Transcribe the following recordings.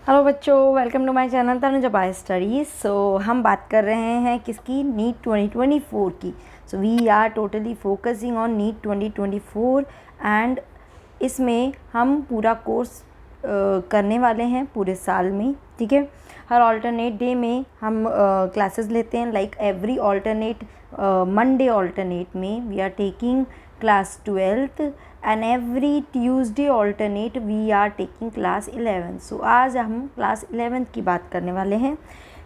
Hello बच्चों, welcome to my channel Tanuja by studies. हम बात कर रहे हैं किसकी, नीट 2024 की। We are totally focusing on NEET 2024 and इसमें हम पूरा कोर्स करने वाले हैं पूरे साल में। ठीक है, हर ऑल्टरनेट डे में हम क्लासेस लेते हैं। Like every alternate Monday alternate में we are taking class 12th and every Tuesday alternate we are taking class 11th। So आज हम क्लास 11th की बात करने वाले हैं।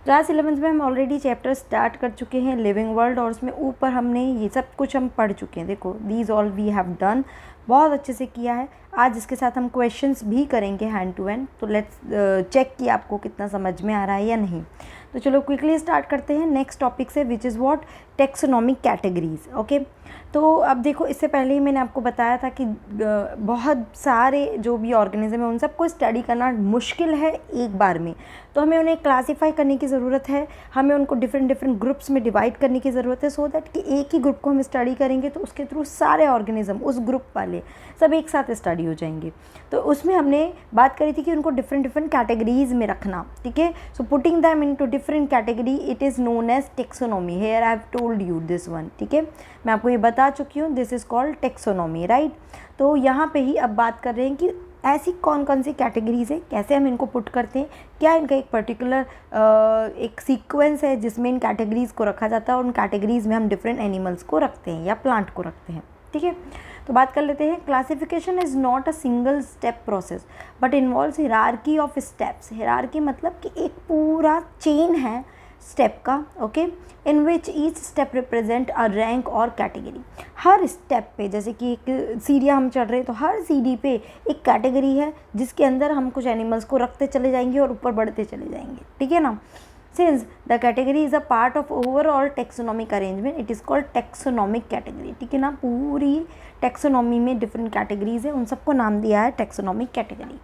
क्लास 11th में हम ऑलरेडी चैप्टर स्टार्ट कर चुके हैं लिविंग वर्ल्ड, और उसमें ऊपर हमने ये सब कुछ हम पढ़ चुके हैं। देखो, these all we have done, बहुत अच्छे से किया है। आज इसके साथ हम क्वेश्चंस भी करेंगे हैंड टू हैंड। तो लेट्स चेक कि आपको कितना समझ में आ रहा है या नहीं। तो चलो क्विकली स्टार्ट करते हैं नेक्स्ट टॉपिक से, which is what, taxonomic categories. Okay, तो अब देखो, इससे पहले ही मैंने आपको बताया था कि बहुत सारे जो भी ऑर्गेनिज्म है उन सबको स्टडी करना मुश्किल है एक बार में। तो हमें उन्हें क्लासीफाई करने की ज़रूरत है, हमें उनको डिफरेंट डिफरेंट ग्रुप्स में डिवाइड करने की ज़रूरत है, सो दैट कि एक ही ग्रुप को हम स्टडी करेंगे तो उसके थ्रू सारे ऑर्गेनिज्म, उस ग्रुप वाले सब एक साथ स्टडी हो जाएंगे। तो उसमें हमने बात करी थी कि उनको डिफरेंट डिफरेंट कैटेगरीज में रखना। ठीक है, so putting them into different category, it is known as taxonomy. Here I have told you this one. ठीक है, मैं आपको ये बता चुकी हूँ, this is called taxonomy, right. तो यहाँ पे ही अब बात कर रहे हैं कि ऐसी कौन कौन सी कैटेगरीज है, कैसे हम इनको पुट करते हैं, क्या इनका एक पर्टिकुलर एक सीक्वेंस है जिसमें इन कैटेगरीज को रखा जाता है, और उन कैटेगरीज में हम डिफरेंट एनिमल्स को रखते हैं या प्लांट को रखते हैं। ठीक है, तो बात कर लेते हैं। Classification is not a single step process but involves hierarchy of steps. Hierarchy मतलब कि एक पूरा चेन है स्टेप का, okay, in which each step represent a rank और कैटेगरी। हर स्टेप पे, जैसे कि एक सीढ़ियाँ हम चढ़ रहे हैं तो हर सीढ़ी पे एक कैटेगरी है जिसके अंदर हम कुछ एनिमल्स को रखते चले जाएंगे और ऊपर बढ़ते चले जाएंगे। ठीक है ना। Since the category is a part of overall taxonomic arrangement, it is called taxonomic category. ठीक है ना, पूरी टेक्सोनॉमी में डिफरेंट कैटेगरीज है, उन सबको नाम दिया है taxonomic category.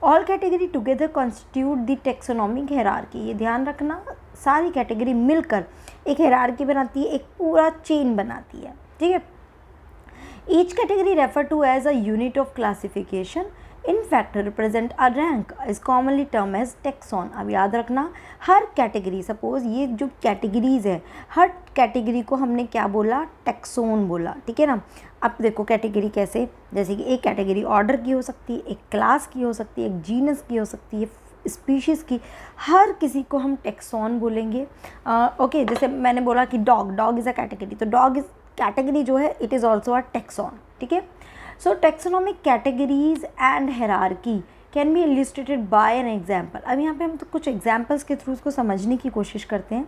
All category together constitute the taxonomic hierarchy. ये ध्यान रखना, सारी कैटेगरी मिलकर एक हायरार्की बनाती है, एक पूरा चेन बनाती है। ठीक है, each category refer to as a unit of classification, in fact represent a rank, is commonly term as taxon. अब याद रखना, हर कैटेगरी, सपोज ये जो कैटेगरीज है, हर कैटेगरी को हमने क्या बोला, टेक्सोन बोला। ठीक है ना। अब देखो कैटेगरी कैसे, जैसे कि एक कैटेगरी ऑर्डर की हो सकती है, एक क्लास की हो सकती है, एक जीनस की हो सकती है, स्पीशीज़ की, हर किसी को हम टेक्सॉन बोलेंगे। ओके, जैसे मैंने बोला कि डॉग इज़ अ कैटेगरी, तो डॉग इज कैटेगरी जो है, it is also a taxon. ठीक है, so taxonomic categories and hierarchy can be illustrated by an example. अब यहाँ पे हम तो कुछ एग्जाम्पल्स के थ्रू उसको समझने की कोशिश करते हैं।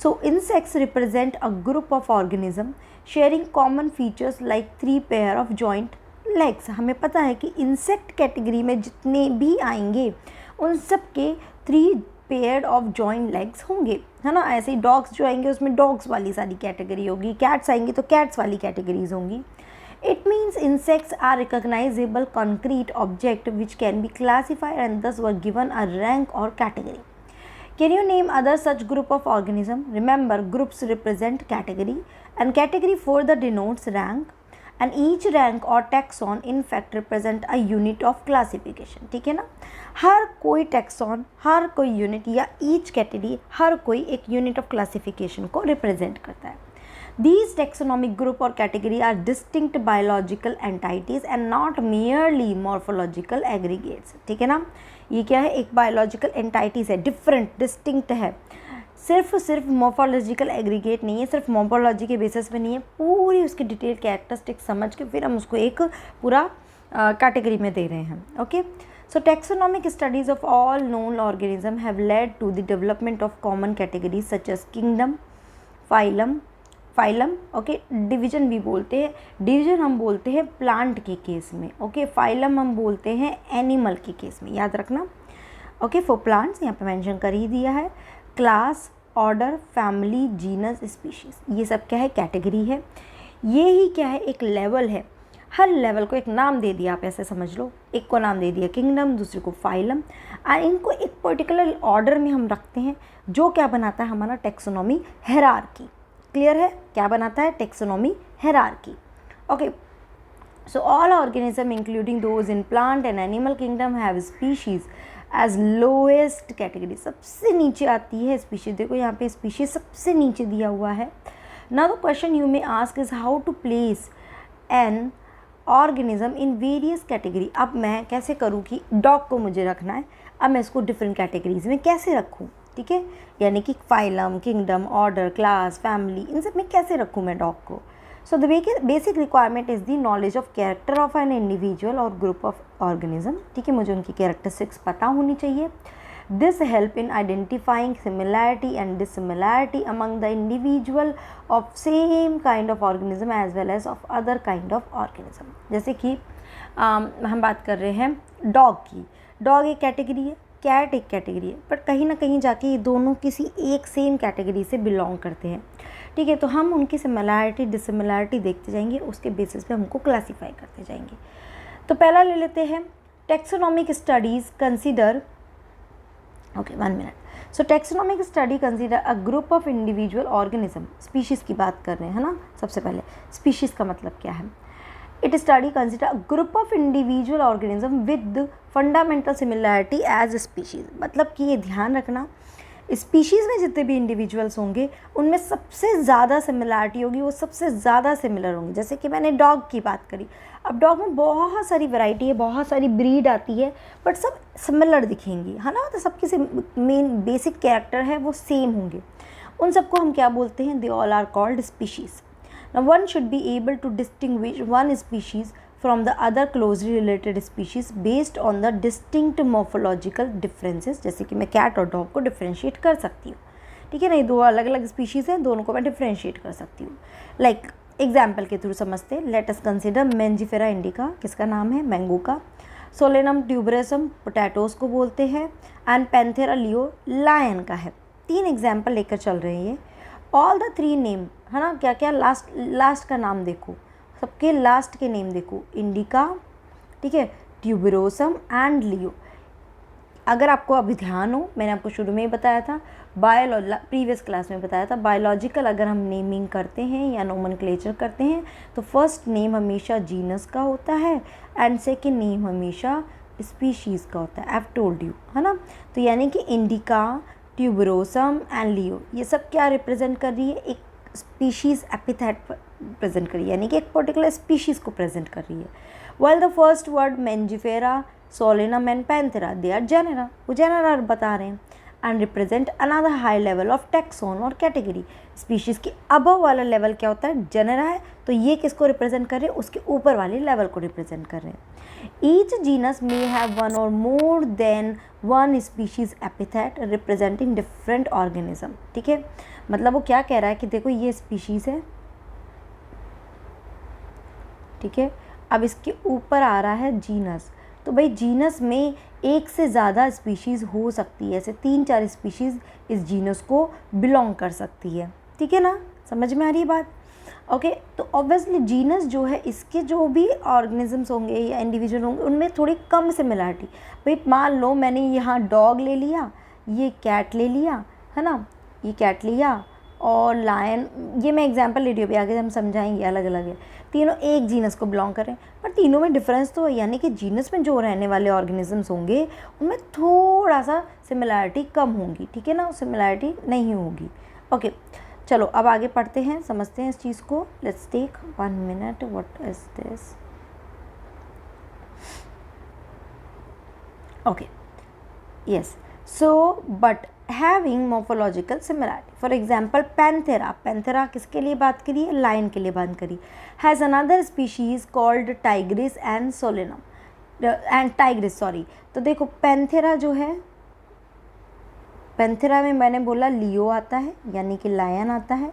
So insects represent a group of organism sharing common features like 3 pair of joint legs. हमें पता है कि इंसेक्ट कैटेगरी में जितने भी आएंगे उन सब के 3 पेयर ऑफ जॉइंट लेग्स होंगे, है ना। ऐसे ही डॉग्स जो आएंगे उसमें डॉग्स वाली सारी कैटेगरी होगी, कैट्स आएंगी तो कैट्स वाली कैटेगरीज होंगी। It means insects are recognizable concrete object which can be classified and thus were given a rank or category. Can you name other such group of organism? Remember, groups represent category and category further denotes rank, and each rank or taxon in fact represent a unit of classification. ठीक है ना, हर कोई taxon, हर कोई unit या each category, हर कोई एक unit of classification को represent करता है। These taxonomic group or category are distinct biological entities and not merely morphological aggregates. ठीक है ना, ये क्या है, एक biological entities है, different, distinct है, सिर्फ मोर्फोलॉजिकल एग्रीगेट नहीं है, सिर्फ मोर्फोलॉजी के बेसिस पे नहीं है, पूरी उसकी डिटेल कैरेक्टरिस्टिक समझ के फिर हम उसको एक पूरा कैटेगरी में दे रहे हैं। Okay, so taxonomic studies of all known organism have led to the development of common categories such as kingdom, phylum, okay, division भी बोलते हैं। डिवीजन हम बोलते हैं प्लांट के केस में, ओके, फाइलम हम बोलते हैं एनिमल के केस में, याद रखना। ओके, फॉर प्लांट्स यहाँ पे मेंशन कर ही दिया है, class, order, family, genus, species, ये सब क्या है, कैटेगरी है। ये ही क्या है, एक लेवल है, हर लेवल को एक नाम दे दिया, आप ऐसे समझ लो, एक को नाम दे दिया किंगडम, दूसरे को फाइलम, और इनको एक पर्टिकुलर ऑर्डर में हम रखते हैं, जो क्या बनाता है हमारा टेक्सोनॉमी हायरार्की। क्लियर है, क्या बनाता है, taxonomy hierarchy. Okay, so all organisms including those in plant and animal kingdom have species as lowest category, सबसे नीचे आती है स्पीशीज। देखो यहाँ पे स्पीशीज सबसे नीचे दिया हुआ है। Now the question you may ask is how to place an organism in various category. अब मैं कैसे करूँ कि डॉग को मुझे रखना है, अब मैं इसको डिफरेंट कैटेगरीज में कैसे रखूँ, ठीक है, यानी कि phylum, kingdom, order, class, family, इन सब में कैसे रखूँ मैं डॉग को। So the basic requirement is the knowledge of character of an individual और ग्रुप ऑफ ऑर्गेनिज्म, ठीक है, मुझे उनकी कैरेक्टरिस्टिक्स पता होनी चाहिए। This help in identifying similarity and dissimilarity among the individual of same kind of organism as well as of other kind of organism. जैसे कि हम बात कर रहे हैं डॉग की। डॉग एक कैटेगरी है, कैट एक कैटेगरी है, बट कहीं ना कहीं जाके ये दोनों किसी एक सेम कैटेगरी से बिलोंग करते हैं, ठीक है। तो हम उनकी सिमिलैरिटी डिसिमिलैरिटी देखते जाएंगे, उसके बेसिस पे हमको क्लासीफाई करते जाएंगे। तो पहला ले लेते हैं taxonomic studies consider, okay 1 minute. So taxonomic study consider a group of individual organism, species की बात कर रहे हैं, है ना। सबसे पहले स्पीशीज़ का मतलब क्या है। It study consider a group of individual organism with fundamental similarity as species. मतलब कि ये ध्यान रखना, स्पीशीज़ में जितने भी इंडिविजुअल्स होंगे उनमें सबसे ज़्यादा सिमिलैरिटी होगी, वो सबसे ज़्यादा सिमिलर होंगे। जैसे कि मैंने डॉग की बात करी, अब डॉग में बहुत सारी वैरायटी है, बहुत सारी ब्रीड आती है, बट सब सिमिलर दिखेंगी, है ना। तो सबके मेन बेसिक कैरेक्टर है वो सेम होंगे। उन सबको हम क्या बोलते हैं, they all are called species. Now one should be able to distinguish one species from the other closely related species based on the distinct morphological differences। जैसे कि मैं कैट और डॉग को डिफ्रेंशिएट कर सकती हूँ, ठीक है ना। ये दो अलग अलग स्पीशीज़ हैं, दोनों को मैं डिफ्रेंशिएट कर सकती हूँ। लाइक एग्जाम्पल के थ्रू समझते हैं। लेट अस कंसिडर मैंजिफेरा इंडिका, किसका नाम है, मैंगो का। सोलेनम ट्यूबरसम पोटैटोज को बोलते हैं, एंड पैंथेरा लियो लायन का है। 3 एग्जाम्पल लेकर चल रहे हैं ये। ऑल द 3 नेम, है ना, क्या क्या लास्ट का नाम देखो, सबके लास्ट के नेम देखो, इंडिका, ठीक है, ट्यूबरोसम एंड लियो। अगर आपको अभी ध्यान हो, मैंने आपको शुरू में ही बताया था, प्रीवियस क्लास में बताया था, बायोलॉजिकल अगर हम नेमिंग करते हैं या नोमेनक्लेचर करते हैं तो फर्स्ट नेम हमेशा जीनस का होता है एंड सेकेंड नेम हमेशा स्पीशीज़ का होता है। आई हैव टोल्ड यू, है ना। तो यानी कि इंडिका, ट्यूबरोसम एंड लियो, ये सब क्या रिप्रेजेंट कर रही है, एक स्पीशीज़ एपिथेट प्रेजेंट कर रही है, यानी कि एक पर्टिकुलर स्पीशीज़ को प्रेजेंट कर रही है। While the first word Mangifera, Solanum and Panthera, they are genera, वो जेनेरा बता रहे हैं, and represent another high level of taxon or category. Species के अबव वाला लेवल क्या होता है, जेनेरा है, तो ये किसको रिप्रेजेंट कर रहे हैं, उसके ऊपर वाले लेवल को रिप्रेजेंट कर रहे हैं। Each genus may have one or more than one species epithet representing different organism, ठीक है। मतलब वो क्या कह रहा है कि देखो ये स्पीशीज़ है, ठीक है, अब इसके ऊपर आ रहा है जीनस, तो भाई जीनस में एक से ज़्यादा स्पीशीज़ हो सकती है, ऐसे 3-4 स्पीशीज़ इस जीनस को बिलोंग कर सकती है, ठीक है ना, समझ में आ रही है बात। ओके, तो ऑब्वियसली जीनस जो है, इसके जो भी ऑर्गेनिजम्स होंगे या इंडिविजुअल होंगे उनमें थोड़ी कम सिमिलरिटी। भाई मान लो मैंने यहाँ डॉग ले लिया, ये कैट ले लिया, है ना, ये कैट लिया और लायन, ये मैं एग्जांपल ले रही हूँ, आगे हम समझाएंगे, अलग अलग है, तीनों एक जीनस को बिलोंग कर रहे हैं, पर तीनों में डिफरेंस तो है, यानी कि जीनस में जो रहने वाले ऑर्गेनिजम्स होंगे उनमें थोड़ा सा सिमिलरिटी कम होगी, ठीक है ना, सिमिलरिटी नहीं होगी। ओके, चलो अब आगे पढ़ते हैं, समझते हैं इस चीज़ को। Let's take 1 minute, what is this. Okay, yes, so but having morphological similarity, for example Panthera, Panthera किसके लिए बात करी है, लायन के लिए बात करी, has another species called Tigris and Solanum and Tigris, sorry. तो देखो पैंथेरा जो है, पैंथेरा में मैंने बोला लियो आता है, यानी कि लायन आता है,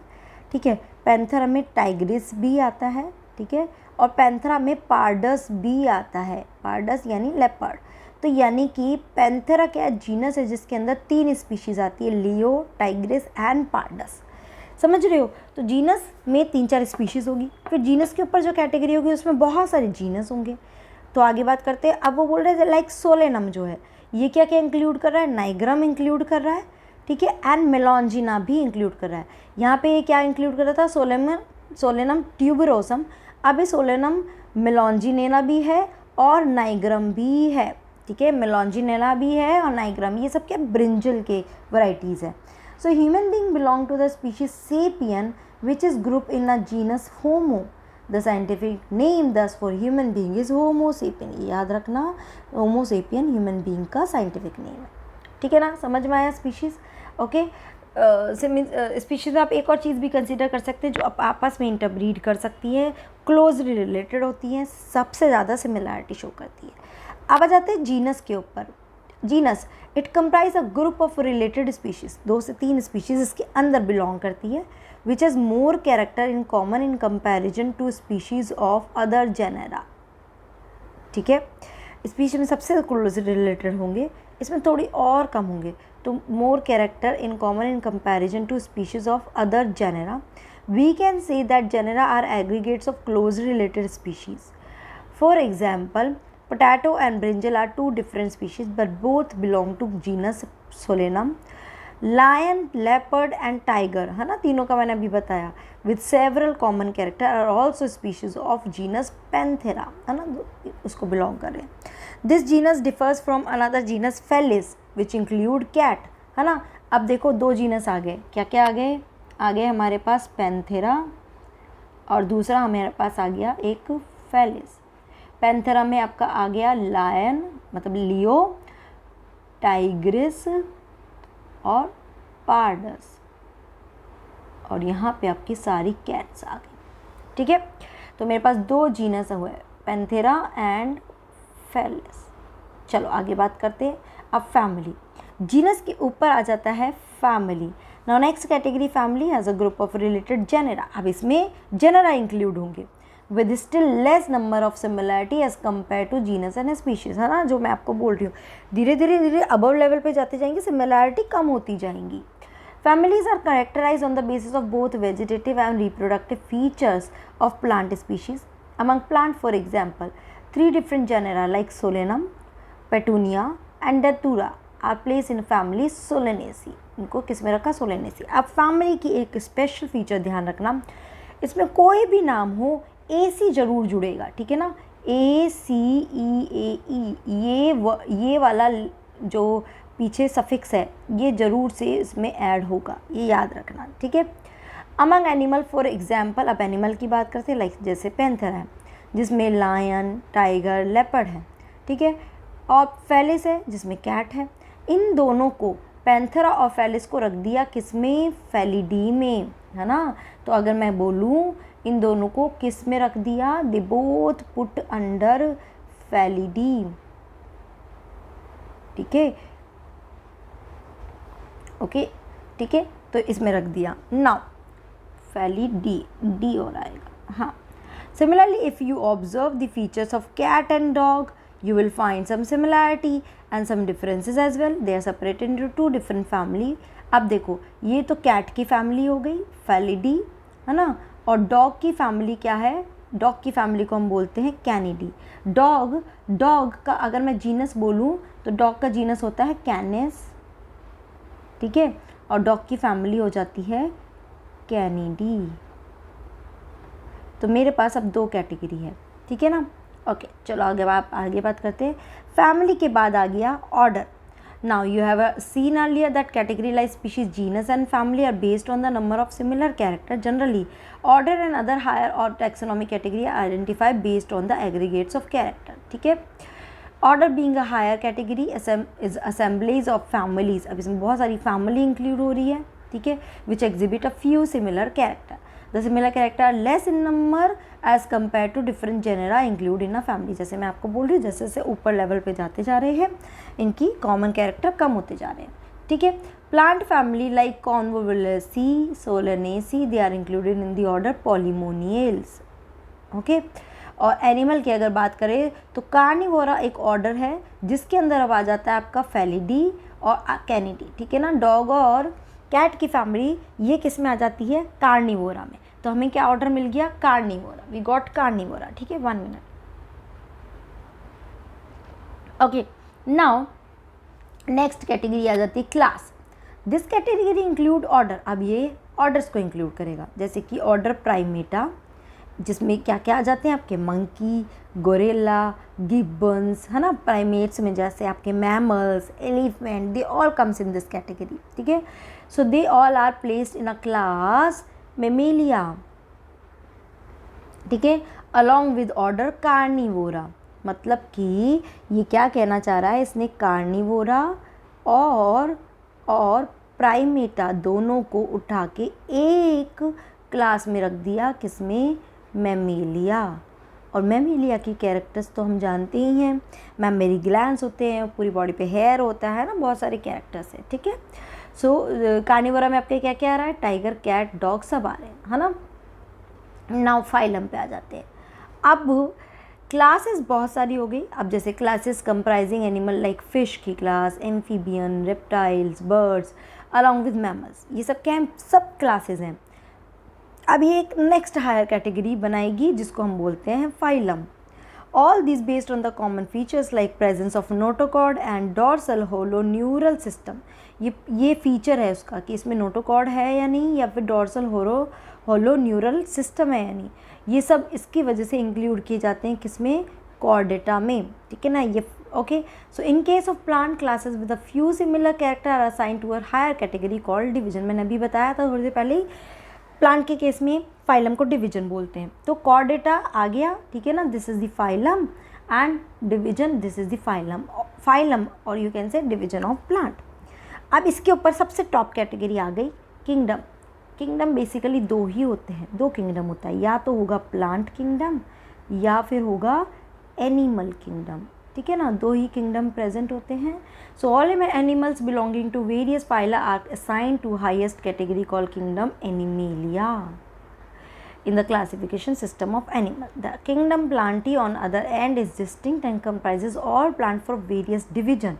ठीक है, पैंथेरा में टाइग्रिस भी आता है, ठीक है, और पैंथेरा में पार्डस भी आता है, पार्डस यानी लेपर्ड। तो यानी कि पैंथेरा क्या जीनस है जिसके अंदर 3 स्पीशीज़ आती है, लियो, टाइग्रिस एंड पार्डस, समझ रहे हो। तो जीनस में 3-4 स्पीशीज़ होगी, फिर जीनस के ऊपर जो कैटेगरी होगी उसमें बहुत सारे जीनस होंगे। तो आगे बात करते हैं, अब वो बोल रहे थे लाइक सोलेनम जो है, ये क्या क्या इंक्लूड कर रहा है, नाइग्रम इंक्लूड कर रहा है, ठीक है, एंड मेलॉन्जिना भी इंक्लूड कर रहा है। यहाँ पे ये क्या इंक्लूड कर रहा था, सोलेनम ट्यूबरोसम, अब ये सोलेनम मेलॉन्जिनेना भी है और नाइग्रम भी है, ठीक है, मेलॉन्जिनेला भी है और नाइग्राम, ये सब क्या ब्रिंजल के वैरायटीज़ है। So human being belong to the species sapien which is group in a genus Homo. The scientific name thus for human being is Homo sapien. ये याद रखना, होमो सेपियन ह्यूमन बीइंग का scientific name है, ठीक है ना, समझ में आया स्पीशीज़। ओके, स्पीशीज़ में आप एक और चीज़ भी कंसिडर कर सकते हैं जो आप आपस में इंटरब्रीड कर सकती है, क्लोजली रिलेटेड होती हैं, सबसे ज़्यादा सिमिलैरिटी शो करती है। अब आ जाते हैं जीनस के ऊपर। Genus it comprise a group of related species, 2 से 3 स्पीशीज़ इसके अंदर बिलोंग करती है, which has more character in common in comparison to species of other genera. ठीक है, स्पीशीज में सबसे क्लोज रिलेटेड होंगे, इसमें थोड़ी और कम होंगे, तो more character in common in comparison to species of other genera. We can say that genera are aggregates of close related species. For example, potato and brinjal are 2 different species but both belong to genus Solanum. Lion, leopard and tiger, है ना, तीनों का मैंने अभी बताया, with several common character are also species of genus Panthera, है ना, उसको बिलोंग कर रहे हैं। This genus differs from another genus Felis which include cat, है ना। अब देखो 2 जीनस आ गए, क्या क्या आ गए हमारे पास पैंथेरा और दूसरा हमारे पास आ गया एक फेलिस। पैंथेरा में आपका आ गया लायन मतलब लियो, टाइग्रिस और पार्डस, और यहाँ पे आपकी सारी कैट्स आ गई, ठीक है। तो मेरे पास 2 जीनस हुए, पैंथेरा एंड फेलिस। चलो आगे बात करते हैं। अब फैमिली, जीनस के ऊपर आ जाता है family. Now next category family has a group of related genera. अब इसमें जेनेरा इंक्लूड होंगे with still less number of similarity as compare to genus and species, है ना, जो मैं आपको बोल रही हूँ, धीरे धीरे अबव लेवल पे जाते जाएंगे, सिमिलैरिटी कम होती जाएंगी। Families are characterized on the basis of both vegetative and reproductive features of plant species. Among plant, for example, 3 different genera like Solanum, Petunia and Datura are placed in family Solanaceae. इनको किस में रखा? Solanaceae. अब family की एक special feature ध्यान रखना, इसमें कोई भी नाम हो AC जरूर जुड़ेगा, ठीक है ना, ACEAE, ये वाला जो पीछे सफिक्स है ये ज़रूर से इसमें ऐड होगा, ये याद रखना, ठीक है। अमंग एनिमल, फॉर एग्जांपल, अब एनिमल की बात करते हैं, लाइक जैसे पैंथर है जिसमें लायन, टाइगर, लेपर्ड है, ठीक है, और फेलिस है जिसमें कैट है। इन दोनों को, पैंथरा और फेलिस को रख दिया किस में? फेलिडी में, है ना। तो अगर मैं बोलूँ इन दोनों को किस में रख दिया? They both put under Felidae, ठीक है, ओके, ठीक है, तो इसमें रख दिया। नाउ फेलिडी, डी और आएगा, हाँ। Similarly if you observe the features of cat and dog you will find some similarity and some differences as well. They are separated into 2 different family. अब देखो ये तो कैट की फैमिली हो गई फेलिडी, है ना, और डॉग की फैमिली क्या है? डॉग की फैमिली को हम बोलते हैं कैनिडी। डॉग का अगर मैं जीनस बोलूँ तो डॉग का जीनस होता है कैनिस, ठीक है, और डॉग की फैमिली हो जाती है कैनिडी। तो मेरे पास अब 2 कैटेगरी है, ठीक है ना। ओके, चलो आगे बात करते हैं। फैमिली के बाद आ गया order. Now you have seen earlier that category like species, genus and family are based on the number of similar character. Generally order and other higher और taxonomic category identify based on the aggregates of character, ठीक है। Order being a higher category is assemblies of families. अब इसमें बहुत सारी family include हो रही है, ठीक है, विच exhibit a few similar character. The similar character are less in number as compared to different genera include in a family। जैसे मैं आपको बोल रही हूँ, जैसे जैसे ऊपर लेवल पे जाते जा रहे हैं इनकी कॉमन कैरेक्टर कम होते जा रहे हैं, ठीक है। Plant family like Convolvulaceae, Solanaceae, they are included in the order Polynomiales, okay. और एनिमल की अगर बात करें तो कार्निवोरा एक ऑर्डर है जिसके अंदर अब आ जाता है आपका फेलिडी और कैनिडी, ठीक है ना। डॉग और कैट की फैमिली ये किस में आ जाती है? कार्निवोरा में। तो हमें क्या ऑर्डर मिल गया? कार्निवोरा, वी गॉट कार्निवोरा, ठीक है। 1 minute, okay. Now next category आ जाती है class. This category include order. अब ये ऑर्डर्स को इंक्लूड करेगा, जैसे कि ऑर्डर प्राइमेटा, जिसमें क्या क्या आ जाते हैं आपके मंकी, गोरिल्ला, गिब्बन्स, है ना, प्राइमेट्स में जैसे आपके mammals, elephant, they all comes in this category, ठीक है। So they all are placed in a class Mammalia, ठीक है, अलॉन्ग विद ऑर्डर कार्निवोरा। मतलब कि ये क्या कहना चाह रहा है, इसने कार्निवोरा और प्राइमेटा दोनों को उठा के एक क्लास में रख दिया, किसमें, मेमेलिया। और मेमेलिया की कैरेक्टर्स तो हम जानते ही हैं, मेमोरी ग्लैंड्स होते हैं, पूरी बॉडी पे हेयर होता है ना, बहुत सारे कैरेक्टर्स हैं, ठीक है। सो कार्निवोरा में आपके क्या क्या आ रहा है, टाइगर, कैट, डॉग सब आ रहे हैं, है ना। नाउ फाइलम पे आ जाते हैं। अब क्लासेस बहुत सारी हो गई। अब जैसे classes comprising animal like fish की class, amphibian, reptiles, birds along with mammals, ये सब क्या हैं, सब क्लासेस हैं। अब ये एक नेक्स्ट हायर कैटेगरी बनाएगी जिसको हम बोलते हैं phylum. All this based on the common features like presence of notochord and dorsal hollow neural system. ये फीचर है उसका कि इसमें नोटोकॉर्ड है या नहीं, या फिर डॉर्सल होलो न्यूरल सिस्टम है या नहीं, ये सब इसकी वजह से इंक्लूड किए जाते हैं किसमें, कॉर्डेटा में, ठीक है ना। ये okay. So in case of plant classes with a few similar character are assigned to a higher category called division. मैंने अभी बताया था थोड़ी देर पहले ही, प्लांट के केस में फाइलम को डिवीजन बोलते हैं। तो कॉर्डेटा आ गया, ठीक है ना, this is the phylum, and division this is the phylum और you can say division of plant. अब इसके ऊपर सबसे टॉप कैटेगरी आ गई किंगडम। किंगडम बेसिकली दो ही होते हैं, दो किंगडम होता है, या तो होगा प्लांट किंगडम या फिर होगा एनिमल किंगडम, ठीक है ना, दो ही किंगडम प्रेजेंट होते हैं। So all animals belonging to various phyla are assigned to highest category called kingdom Animalia in the classification system of animal. The kingdom Plantae on other end is distinct and comprises all plant from various division.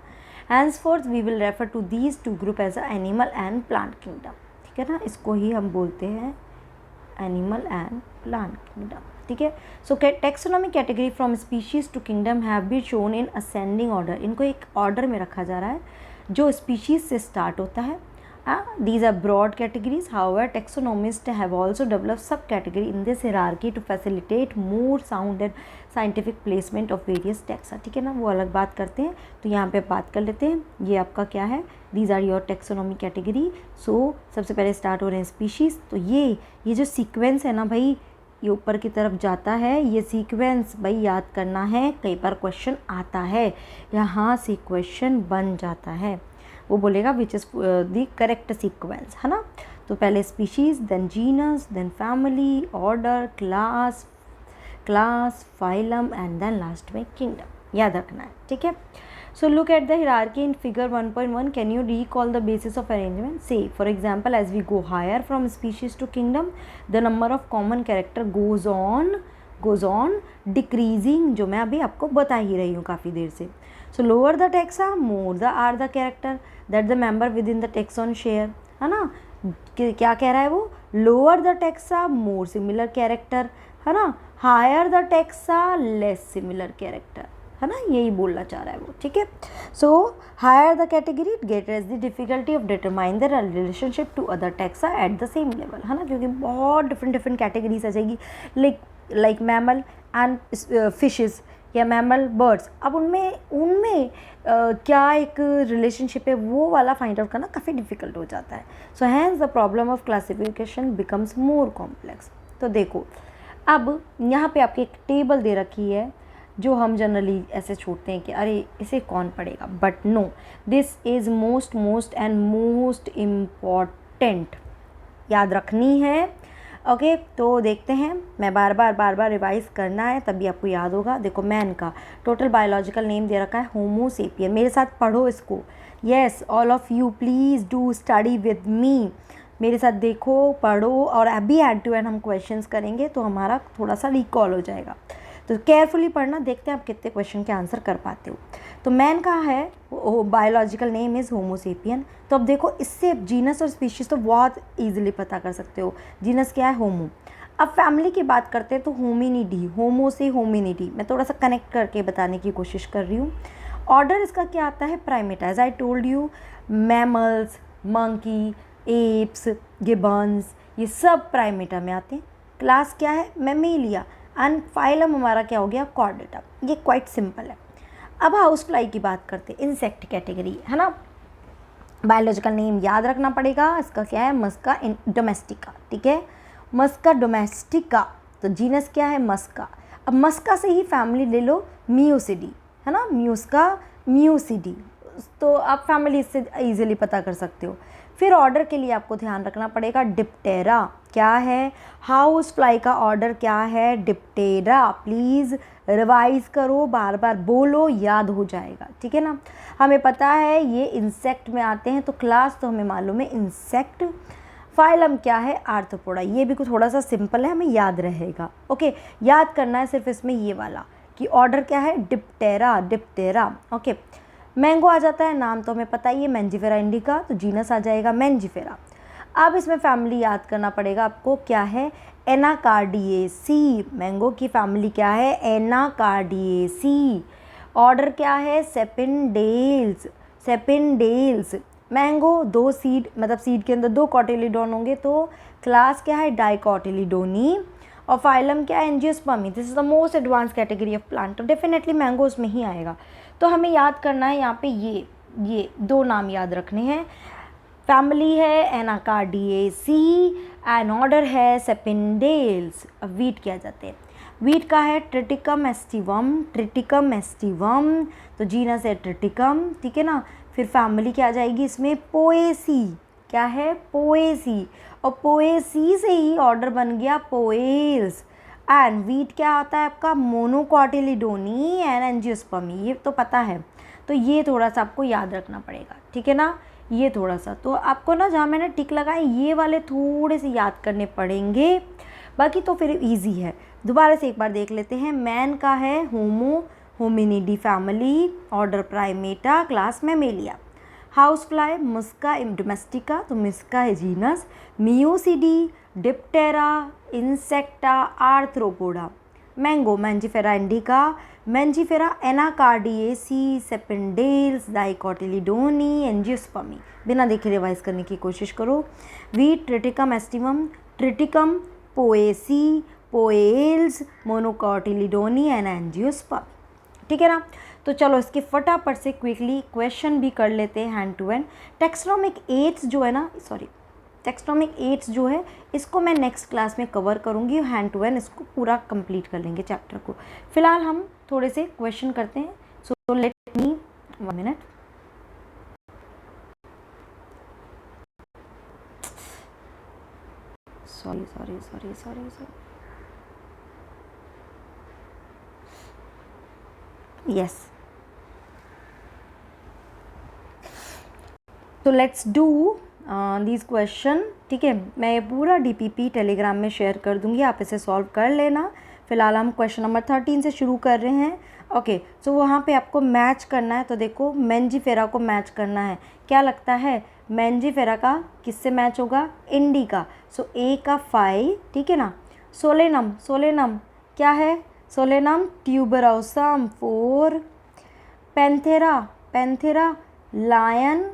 Henceforth we will refer to these two group as a animal and plant kingdom, ठीक है ना, इसको ही हम बोलते हैं animal and plant kingdom, ठीक है। So taxonomy category from species to kingdom have been shown in ascending order. इनको एक ऑर्डर में रखा जा रहा है जो स्पीशीज से स्टार्ट होता है। These are broad categories. However, taxonomists have also developed subcategory in this hierarchy to facilitate more sound and scientific placement of various taxa, ठीक है ना, वो अलग बात करते हैं। तो यहाँ पे बात कर लेते हैं, ये आपका क्या है, these are your taxonomy category। So सबसे पहले स्टार्ट हो रहे हैं स्पीशीज़। तो ये जो सीक्वेंस है ना भाई, ये ऊपर की तरफ जाता है, ये सीक्वेंस भाई याद करना है, कई बार क्वेश्चन आता है, यहाँ से क्वेश्चन बन जाता है, वो बोलेगा which is the correct sequence, है ना। तो पहले species, then genus, then family, order, class, phylum and then last में किंगडम, याद रखना है, ठीक है। So look at the hierarchy in figure 1.1. Can you recall the basis of arrangement? Say for example as we go higher from species to kingdom the number of common character goes on decreasing, जो मैं अभी आपको बता ही रही हूँ काफ़ी देर से। So lower the taxa more the are the character that the member with in the taxon share, है ना। क्या कह रहा है वो, lower the taxa more similar character, है ना, higher the taxa less similar character, है ना, यही बोलना चाह रहा है वो, ठीक है। So higher the category greater is the difficulty of determine the relationship to other taxa at the same level, है ना, क्योंकि बहुत डिफरेंट कैटेगरीज आ जाएगी, लाइक मैमल एंड फिशेस या मैमल बर्ड्स। अब उनमें क्या एक रिलेशनशिप है, वो वाला फाइंड आउट करना काफ़ी डिफिकल्ट हो जाता है। So hence the problem of classification becomes more complex. तो देखो अब यहाँ पे आपकी एक टेबल दे रखी है जो हम जनरली ऐसे छोड़ते हैं कि अरे इसे कौन पढ़ेगा, but no, this is most and most important, याद रखनी है। ओके तो देखते हैं, मैं बार बार रिवाइज करना है तभी आपको याद होगा। देखो मैन का टोटल बायोलॉजिकल नेम दे रखा है होमो सेपियन, मेरे साथ पढ़ो इसको। Yes all of you please do study with me, मेरे साथ देखो पढ़ो, और अभी एड टू एंड हम क्वेश्चंस करेंगे तो हमारा थोड़ा सा रिकॉल हो जाएगा। तो केयरफुली पढ़ना, देखते हैं आप कितने क्वेश्चन के आंसर कर पाते हो। तो मैन का है biological name is Homo sapien. तो अब देखो इससे जीनस और स्पीशीज़ तो बहुत इजीली पता कर सकते हो। जीनस क्या है, होमो। अब फैमिली की बात करते हैं तो होमिनिडी, होमो से होमिनिडी, मैं थोड़ा सा कनेक्ट करके बताने की कोशिश कर रही हूँ। ऑर्डर इसका क्या आता है, Primata, as I told you, mammals, monkey, apes, gibbons, ये सब प्राइमेटा में आते हैं। क्लास क्या है, मैमेलिया, एंड फाइलम हमारा क्या हो गया, कॉर्डेटा। ये क्वाइट सिंपल है। अब हाउस फ्लाई की बात करते हैं, इंसेक्ट कैटेगरी है ना। बायोलॉजिकल नेम याद रखना पड़ेगा, इसका क्या है, मस्का डोमेस्टिका, ठीक है, मस्का डोमेस्टिका। तो जीनस क्या है, मस्का। अब मस्का से ही फैमिली ले लो, म्यूसिडी है ना, म्यूसिडी, तो आप फैमिली इससे इजीली पता कर सकते हो। फिर ऑर्डर के लिए आपको ध्यान रखना पड़ेगा, डिप्टेरा क्या है, हाउस फ्लाई का ऑर्डर क्या है, डिप्टेरा। प्लीज़ रिवाइज करो, बार बार बोलो, याद हो जाएगा, ठीक है ना। हमें पता है ये इंसेक्ट में आते हैं, तो क्लास तो हमें मालूम है इंसेक्ट। फाइलम क्या है, आर्थ्रोपोडा। ये भी कुछ थोड़ा सा सिंपल है, हमें याद रहेगा। ओके, याद करना है सिर्फ इसमें ये वाला कि ऑर्डर क्या है, डिप्टेरा। ओके, मैंगो आ जाता है, नाम तो हमें पता ही है, मैंजीफेरा इंडिका, तो जीनस आ जाएगा मैंजीफेरा। अब इसमें फैमिली याद करना पड़ेगा आपको, क्या है, एनाकार्डिएसी। मैंगो की फैमिली क्या है, एनाकार्डिएसी। ऑर्डर क्या है, सेपिनडेल्स। मैंगो 2 सीड, मतलब सीड के अंदर 2 कॉटिलीडोन होंगे, तो क्लास क्या है, डाइकॉटिलीडोनी। और फाइलम क्या है, angiospermae. This is the most advance category of plant, तो डेफिनेटली मैंगो उसमें ही आएगा। तो हमें याद करना है यहाँ पे ये 2 नाम याद रखने हैं। फैमिली है एनाकार्डिएसी एंड ऑर्डर है सेपिनडेल्स। अब वीट क्या जाते हैं, वीट का है ट्रिटिकम एस्टिवम, तो जीनस है ट्रिटिकम, ठीक है ना। फिर फैमिली क्या आ जाएगी इसमें, पोएसी, क्या है, पोएसी, और पोएसी से ही ऑर्डर बन गया पोएल्स। एंड वीट क्या आता है आपका, मोनोकॉटिलीडोनी एंड एंजियोस्पर्मी, ये तो पता है, तो ये थोड़ा सा आपको याद रखना पड़ेगा, ठीक है ना। ये थोड़ा सा तो आपको ना, जहाँ मैंने टिक लगाए ये वाले थोड़े से याद करने पड़ेंगे, बाकी तो फिर इजी है। दोबारा से एक बार देख लेते हैं। मैन का है Hominidae family, order Primata, class Mammalia. House fly Musca domestica, तो मस्का है genus. Muscidae, Diptera, Insecta, Arthropoda. Mango Mangifera indica, Mangifera Anacardiaceae, Sapindales, Dicotyledonae, Angiospermae. बिना देखे रिवाइज करने की कोशिश करो। Wheat Triticum aestivum, Triticum Poaceae, Poales, Monocotyledonae and Angiospermae, ठीक है ना। तो चलो इसके फटाफट से क्विकली क्वेश्चन भी कर लेते हैं hand to hand. Taxonomic aids जो है ना, टेक्सोनोमिक एड्स जो है, इसको मैं नेक्स्ट क्लास में कवर करूँगी, हैंड टू हैंड इसको पूरा कंप्लीट कर लेंगे चैप्टर को। फिलहाल हम थोड़े से क्वेश्चन करते हैं। So let me 1 minute. Sorry. Yes, तो लेट्स डू दीज क्वेश्चन, ठीक है। मैं पूरा डीपीपी टेलीग्राम में शेयर कर दूंगी, आप इसे सॉल्व कर लेना। फिलहाल हम क्वेश्चन नंबर 13 से शुरू कर रहे हैं। ओके, सो वहाँ पे आपको मैच करना है, तो देखो मैंजीफेरा को मैच करना है। क्या लगता है मैंजीफेरा का किससे मैच होगा, इंडिका। सो ए का 5, ठीक है ना। सोलेनम क्या है, सोलेनम ट्यूबरोसम 4। पैंथेरा लायन,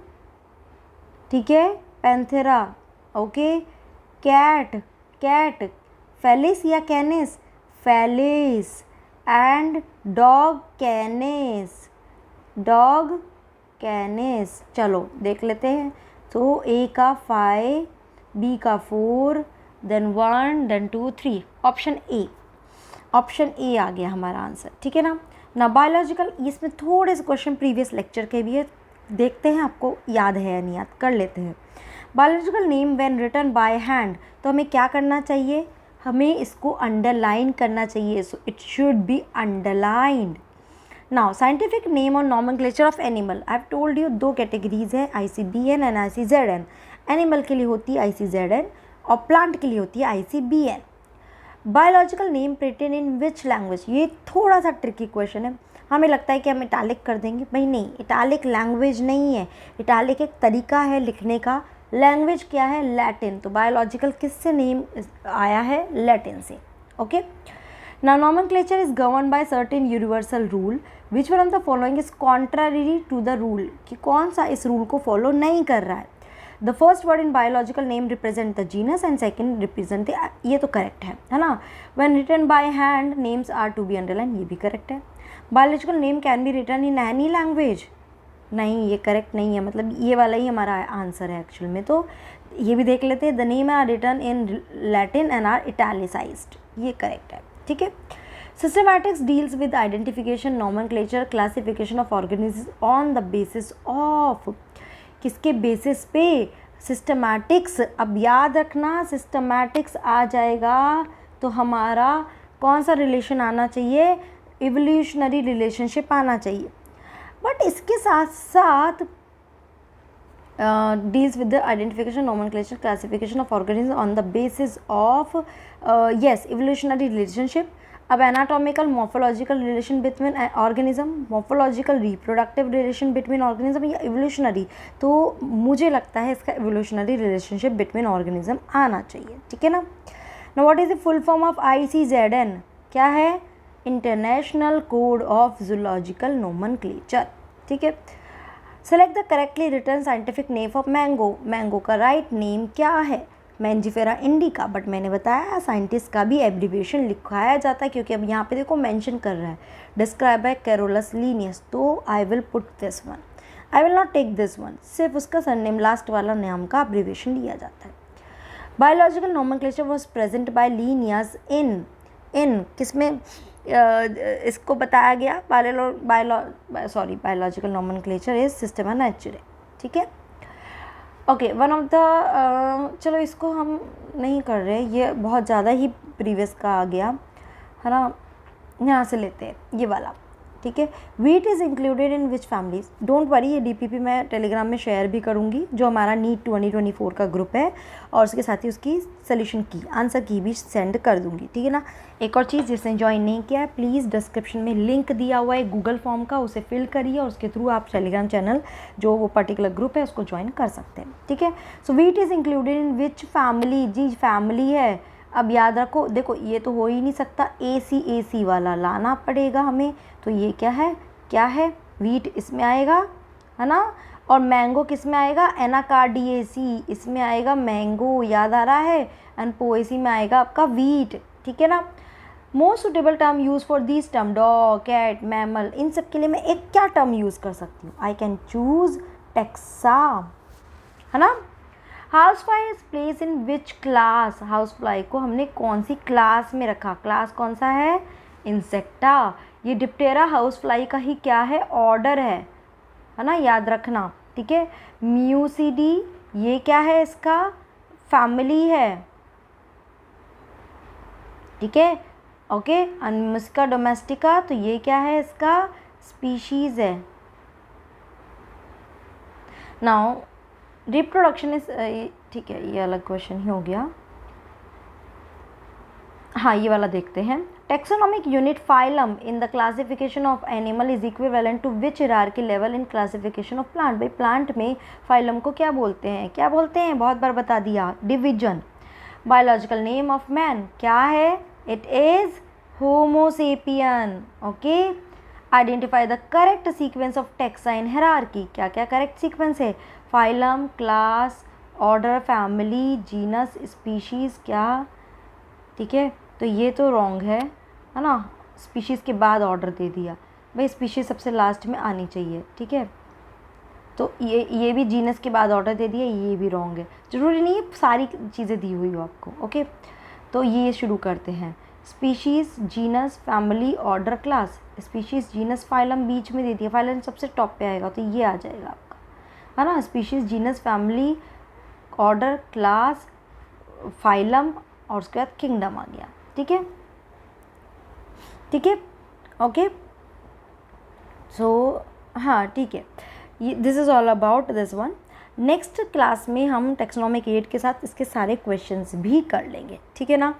ठीक है, पैंथेरा। ओके, कैट फेलिस या Canis, Felis. And dog Canis. चलो देख लेते हैं। तो ए का 5, बी का 4, देन 1, देन 2, 3। ऑप्शन ए आ गया हमारा आंसर, ठीक है ना। बायोलॉजिकल, इसमें थोड़े से क्वेश्चन प्रीवियस लेक्चर के भी है, देखते हैं आपको याद है या नहीं, याद कर लेते हैं। Biological name when written by hand, तो हमें क्या करना चाहिए, हमें इसको अंडरलाइन करना चाहिए। So it should be underlined. Now scientific name और nomenclature of animal, I have told you 2 categories है, ICBN एंड ICZN। एनिमल के लिए होती है ICZN और प्लांट के लिए होती है ICBN। Biological name written in which language, ये थोड़ा सा ट्रिकी क्वेश्चन है। हमें लगता है कि हम इटालिक कर देंगे, भाई नहीं, इटालिक लैंग्वेज नहीं है, इटालिक एक तरीका है लिखने का। लैंग्वेज क्या है, लैटिन। तो बायोलॉजिकल किससे नेम आया है, लैटिन से। Okay, now nomenclature is govern by certain universal rule, which one of the following is contrary to the rule, कि कौन सा इस रूल को फॉलो नहीं कर रहा है। The first word in biological name represent the genus and second represent the, ये तो करेक्ट है ना. When written by hand names are to be underline, ये भी करेक्ट है. Biological name can be written in any language, नहीं ये correct नहीं है, मतलब ये वाला ही हमारा आंसर है एक्चुअल में. तो ये भी देख लेते हैं. The name are written in Latin and are italicised, ये करेक्ट है. ठीक है. Systematics deals with identification, nomenclature, classification of organism on the basis of, किसके बेसिस पे? सिस्टमैटिक्स. अब याद रखना सिस्टमैटिक्स आ जाएगा तो हमारा कौन सा रिलेशन आना चाहिए? इवोल्यूशनरी रिलेशनशिप आना चाहिए. बट इसके साथ साथ deals with the identification, nomenclature, classification of organisms on the basis of yes, evolutionary relationship. अब anatomical, morphological relation between organism, morphological, reproductive relation between organism या evolutionary, तो मुझे लगता है इसका evolutionary relationship between organism आना चाहिए. ठीक है ना. Now what is the full form of ICZN? क्या है? International Code of Zoological Nomenclature. ठीक है. Select the correctly return scientific name of mango. Mango का राइट नेम क्या है? मैंजिफेरा इंडिका. बट मैंने बताया साइंटिस्ट का भी एब्रीविएशन लिखाया जाता है, क्योंकि अब यहाँ पे देखो मेंशन कर रहा है डिस्क्राइब बाय कैरोलस लीनियस, तो I will put this one, I will not take this one. सिर्फ उसका सरनेम लास्ट वाला नाम का एब्रीविएशन लिया जाता है. Biological nomenclature was present by Linnaeus in किसमें इसको बताया गया? Biological nomenclature is Systema Naturae. ठीक है. ओके. वन ऑफ द चलो इसको हम नहीं कर रहे, ये बहुत ज़्यादा ही प्रीवियस का आ गया है ना. यहाँ से लेते हैं ये वाला. ठीक है. Wheat is included in which families. Don't worry, ये डीपीपी मैं टेलीग्राम में शेयर भी करूँगी, जो हमारा नीट 2024 का ग्रुप है, और उसके साथ ही उसकी सोल्यूशन की आंसर की भी सेंड कर दूँगी. ठीक है ना. एक और चीज़, जिसने ज्वाइन नहीं किया है प्लीज़ डिस्क्रिप्शन में लिंक दिया हुआ है गूगल फॉर्म का, उसे फिल करिए और उसके थ्रू आप टेलीग्राम चैनल जो वो पर्टिकुलर ग्रुप है उसको ज्वाइन कर सकते हैं. ठीक है. So wheat is included in which family? जी फैमिली है. अब याद रखो, देखो ये तो हो ही नहीं सकता, AC वाला लाना पड़ेगा हमें. तो ये क्या है? वीट इसमें आएगा है ना. और मैंगो किस में आएगा? एनाकार्डिएसी, इसमें आएगा मैंगो, याद आ रहा है. एंड पोएसी में आएगा आपका वीट. ठीक है ना. Most suitable term use for this term, dog, cat, mammal, इन सब के लिए मैं एक क्या टर्म यूज़ कर सकती हूँ? आई कैन चूज टेक्सा, है ना. House fly is place in which class? House fly को हमने कौन सी क्लास में रखा? क्लास कौन सा है? इंसेक्टा. ये डिप्टेरा हाउस फ्लाई का ही क्या है? ऑर्डर है ना, याद रखना. ठीक है. म्यूसीडी, ये क्या है? इसका फैमिली है. ठीक है. ओके. मुस्का डोमेस्टिका, तो ये क्या है? इसका स्पीशीज़ है. नाउ रिप्रोडक्शन इज, ठीक है, ये अलग क्वेश्चन ही हो गया. हाँ, ये वाला देखते हैं. Taxonomic unit phylum in the classification of animal is equivalent to which hierarchy level in classification of plant? भाई प्लांट में फाइलम को क्या बोलते हैं? बहुत बार बता दिया, division. Biological name of man क्या है? It is homo sapien. Okay. Identify the correct sequence of taxa in hierarchy. क्या क्या करेक्ट सीक्वेंस है? Phylum, class, order, family, genus, species. क्या? ठीक है. तो ये तो रॉन्ग है ना. स्पीशीज़ के बाद ऑर्डर दे दिया. भाई स्पीशीज़ सबसे लास्ट में आनी चाहिए. ठीक है. तो ये भी जीनस के बाद ऑर्डर दे दिया, ये भी रॉन्ग है. ज़रूरी नहीं है सारी चीज़ें दी हुई हो आपको. ओके. तो ये शुरू करते हैं. Species, genus, family, order, class. Species, genus, phylum बीच में दे दिया, फाइलम सबसे टॉप पे आएगा, तो ये आ जाएगा आपका, है ना. Species, genus, family, order, class, phylum, और उसके बाद किंगडम आ गया. ठीक है. ठीक है. ओके. सो हाँ, ठीक है. This is all about this one. Next class में हम टेक्सोनॉमिक एड के साथ इसके सारे क्वेश्चंस भी कर लेंगे. ठीक है ना.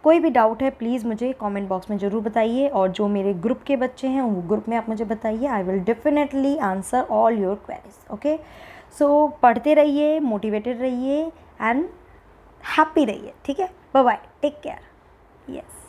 कोई भी डाउट है प्लीज़ मुझे कमेंट बॉक्स में ज़रूर बताइए, और जो मेरे ग्रुप के बच्चे हैं वो ग्रुप में आप मुझे बताइए. I will definitely answer all your queries. Okay. So पढ़ते रहिए, मोटिवेटेड रहिए एंड हैप्पी रहिए. ठीक है. Bye bye, take care. Yes.